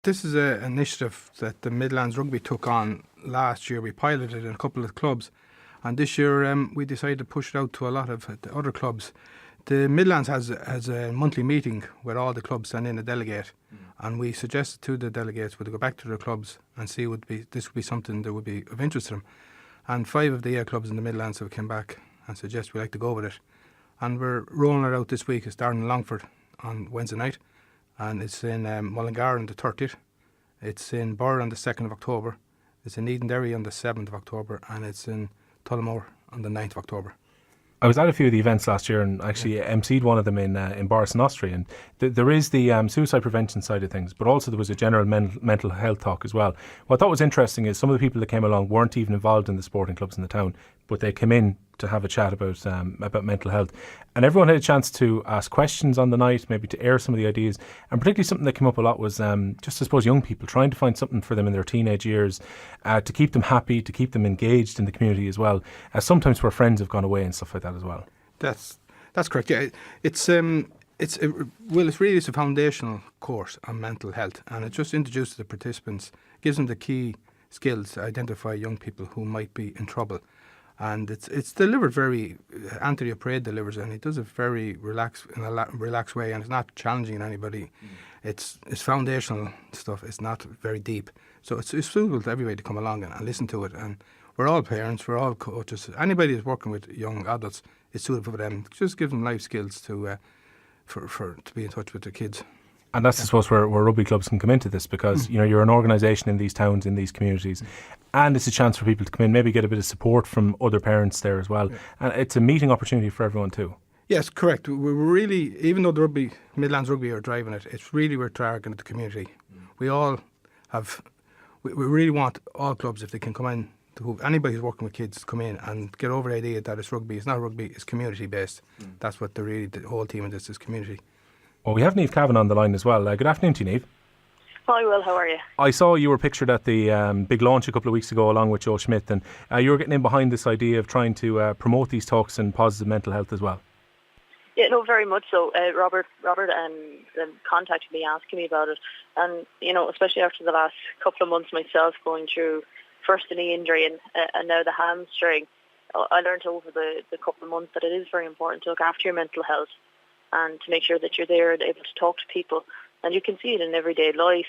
This is an initiative that the Midlands Rugby took on last year. We piloted in a couple of clubs, and this year we decided to push it out to a lot of the other clubs. The Midlands has a monthly meeting where all the clubs send in a delegate, and we suggested to the delegates would go back to their clubs and see this would be something that would be of interest to them. And 5 of the 8 clubs in the Midlands have come back and suggest we'd like to go with it. And we're rolling it out this week. It's starting in Longford on Wednesday night, and it's in Mullingar on the 30th. It's in Birr on the 2nd of October. It's in Edenderry on the 7th of October, and it's in Tullamore on the 9th of October. I was at a few of the events last year and actually emceed one of them in Boris and Austria, and there is the suicide prevention side of things, but also there was a general mental health talk as well. What I thought was interesting is some of the people that came along weren't even involved in the sporting clubs in the town, but they came in to have a chat about mental health, and everyone had a chance to ask questions on the night, maybe to air some of the ideas. And particularly something that came up a lot was just, I suppose, young people trying to find something for them in their teenage years to keep them happy, to keep them engaged in the community as well, sometimes where friends have gone away and stuff like that as well. That's correct. Yeah, it's really a foundational course on mental health, and it just introduces the participants, gives them the key skills to identify young people who might be in trouble. And it's delivered very, Anthony O'Prade delivers it, and he does it very relaxed way, and it's not challenging anybody. It's foundational stuff. It's not very deep, so it's suitable to everybody to come along and listen to it. And we're all parents, we're all coaches. Anybody who's working with young adults, it's suitable for them. Just give them life skills to be in touch with their kids. And that's, I suppose, where rugby clubs can come into this, because you're an organisation in these towns, in these communities, and it's a chance for people to come in, maybe get a bit of support from other parents there as well. Yeah. And it's a meeting opportunity for everyone too. Yes, correct. We're really, even though the Midlands Rugby are driving it, it's really we're targeting the community. We all have, we really want all clubs, if they can come in, anybody who's working with kids to come in and get over the idea that it's rugby. It's not rugby, it's community based. That's what the whole team of this is, community. Well, we have Niamh Kavanagh on the line as well. Good afternoon to you, Niamh. Hi, Will. How are you? I saw you were pictured at the big launch a couple of weeks ago along with Joe Schmidt, and you were getting in behind this idea of trying to promote these talks and positive mental health as well. Yeah, no, very much so. Robert contacted me asking me about it, and especially after the last couple of months myself going through first a knee injury and now the hamstring, I learned over the couple of months that it is very important to look after your mental health and to make sure that you're there and able to talk to people. And you can see it in everyday life,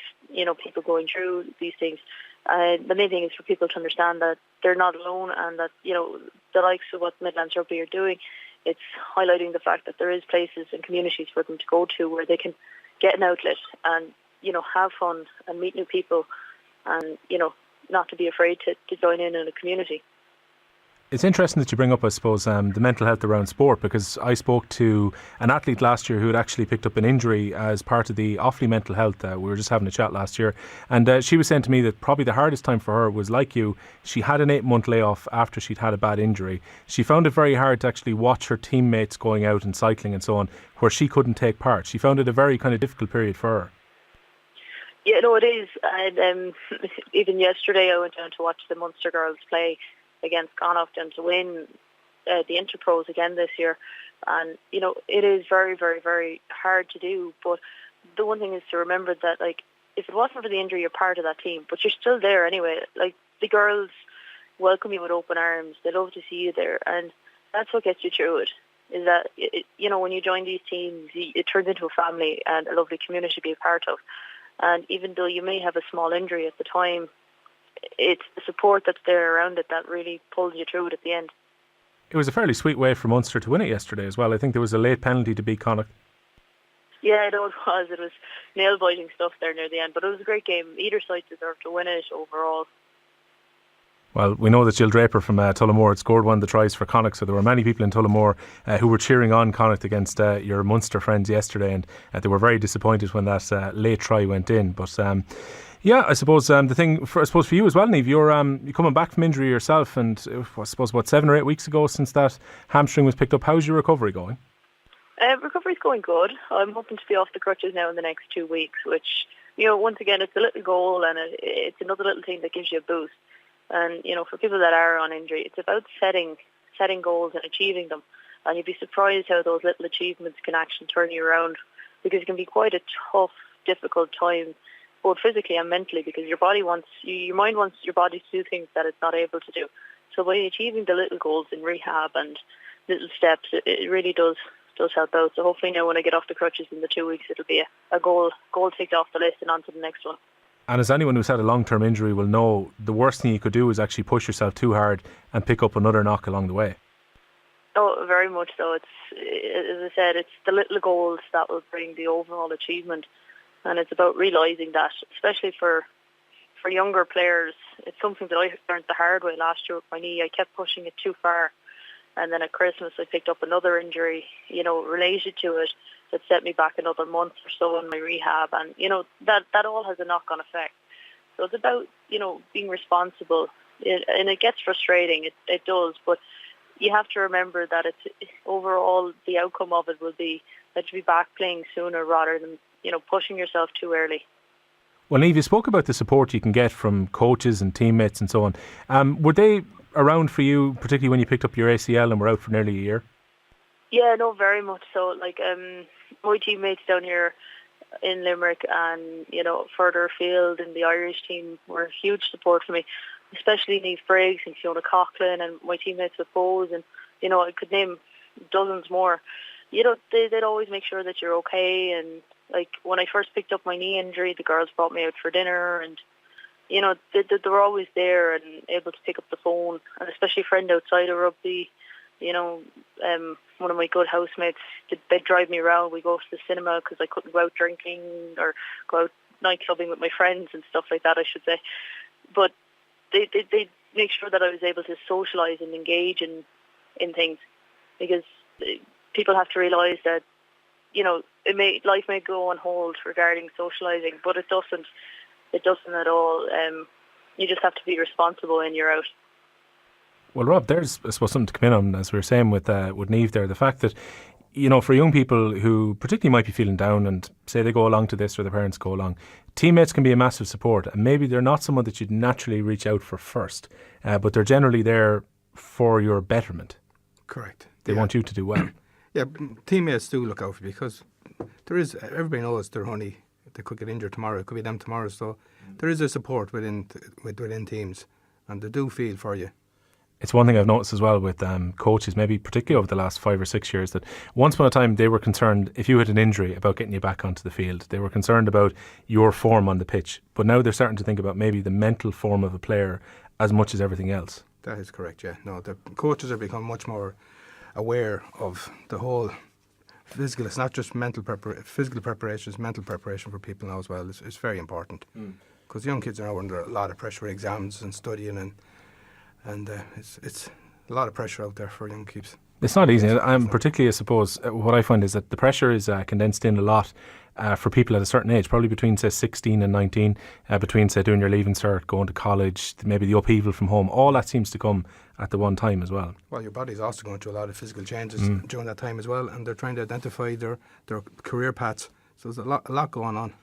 people going through these things. The main thing is for people to understand that they're not alone, and that, the likes of what Midlands Rugby are doing, it's highlighting the fact that there is places and communities for them to go to where they can get an outlet and, have fun and meet new people and, not to be afraid to join in a community. It's interesting that you bring up, I suppose, the mental health around sport, because I spoke to an athlete last year who had actually picked up an injury as part of the Offaly mental health. We were just having a chat last year, and she was saying to me that probably the hardest time for her was, like you, she had an 8-month layoff after she'd had a bad injury. She found it very hard to actually watch her teammates going out and cycling and so on, where she couldn't take part. She found it a very kind of difficult period for her. Yeah, no, it is. And even yesterday I went down to watch the Munster girls play against Connacht and to win the Interpros again this year. And, it is very, very, very hard to do. But the one thing is to remember that, if it wasn't for the injury, you're part of that team. But you're still there anyway. The girls welcome you with open arms. They love to see you there. And that's what gets you through it, is that, when you join these teams, it turns into a family and a lovely community to be a part of. And even though you may have a small injury at the time, it's the support that's there around it that really pulls you through it at the end. It was a fairly sweet way for Munster to win it yesterday as well. I think there was a late penalty to beat Connacht. Yeah, it was. It was nail-biting stuff there near the end, but it was a great game. Either side deserved to win it overall. Well, we know that Jill Draper from Tullamore had scored one of the tries for Connacht, so there were many people in Tullamore who were cheering on Connacht against your Munster friends yesterday, and they were very disappointed when that late try went in. But I suppose the thing, for you as well, Niamh, you're coming back from injury yourself, and I suppose 7 or 8 weeks ago since that hamstring was picked up. How's your recovery going? Recovery's going good. I'm hoping to be off the crutches now in the next 2 weeks, which, once again, it's a little goal and it's another little thing that gives you a boost. And, for people that are on injury, it's about setting goals and achieving them. And you'd be surprised how those little achievements can actually turn you around, because it can be quite a tough, difficult time both physically and mentally, because your mind wants your body to do things that it's not able to do. So by achieving the little goals in rehab and little steps, it really does help out. So hopefully now when I get off the crutches in the 2 weeks, it'll be a goal ticked off the list and on to the next one. And as anyone who's had a long-term injury will know, the worst thing you could do is actually push yourself too hard and pick up another knock along the way. Oh, very much so. It's, as I said, it's the little goals that will bring the overall achievement, and it's about realising that, especially for younger players. It's something that I learned the hard way last year with my knee. I kept pushing it too far, and then at Christmas I picked up another injury, related to it, that set me back another month or so in my rehab, and that all has a knock-on effect. So it's about being responsible, and it gets frustrating. It does, but you have to remember that it's overall the outcome of it will be that you'll be back playing sooner rather than pushing yourself too early. Well, Niamh, you spoke about the support you can get from coaches and teammates and so on. Were they around for you, particularly when you picked up your ACL and were out for nearly a year? Yeah, no, very much so. Like my teammates down here in Limerick and further afield in the Irish team were huge support for me, especially Niamh Briggs and Fiona Coughlin and my teammates with Bose, and I could name dozens more. They'd always make sure that you're okay. And like when I first picked up my knee injury, the girls brought me out for dinner, and they were always there and able to pick up the phone. And especially a friend outside of rugby, one of my good housemates, they'd drive me around. We go to the cinema because I couldn't go out drinking or go out nightclubbing with my friends and stuff like that, I should say. But they make sure that I was able to socialise and engage in things, because people have to realise that life may go on hold regarding socialising, but it doesn't at all. You just have to be responsible when you're out. Well, Rob, there's, I suppose, something to come in on, as we were saying with Niamh there, the fact that, for young people who particularly might be feeling down and say they go along to this or their parents go along, teammates can be a massive support, and maybe they're not someone that you'd naturally reach out for first, but they're generally there for your betterment. Correct. They want you to do well. Yeah, teammates do look out for you, because everybody knows they could get injured tomorrow, it could be them tomorrow, so there is a support within teams, and they do feel for you. It's one thing I've noticed as well with coaches, maybe particularly over the last 5 or 6 years, that once upon a time they were concerned if you had an injury about getting you back onto the field. They were concerned about your form on the pitch. But now they're starting to think about maybe the mental form of a player as much as everything else. That is correct, yeah. No, the coaches have become much more aware of the whole physical. It's not just physical preparation, it's mental preparation for people now as well. It's very important, because young kids are now under a lot of pressure with exams and studying, and it's a lot of pressure out there for young keeps. It's not easy. I'm particularly, I suppose, what I find is that the pressure is condensed in a lot for people at a certain age, probably between, say, 16 and 19, between, say, doing your leaving cert, going to college, maybe the upheaval from home. All that seems to come at the one time as well. Well, your body's also going through a lot of physical changes during that time as well, and they're trying to identify their career paths. So there's a lot going on.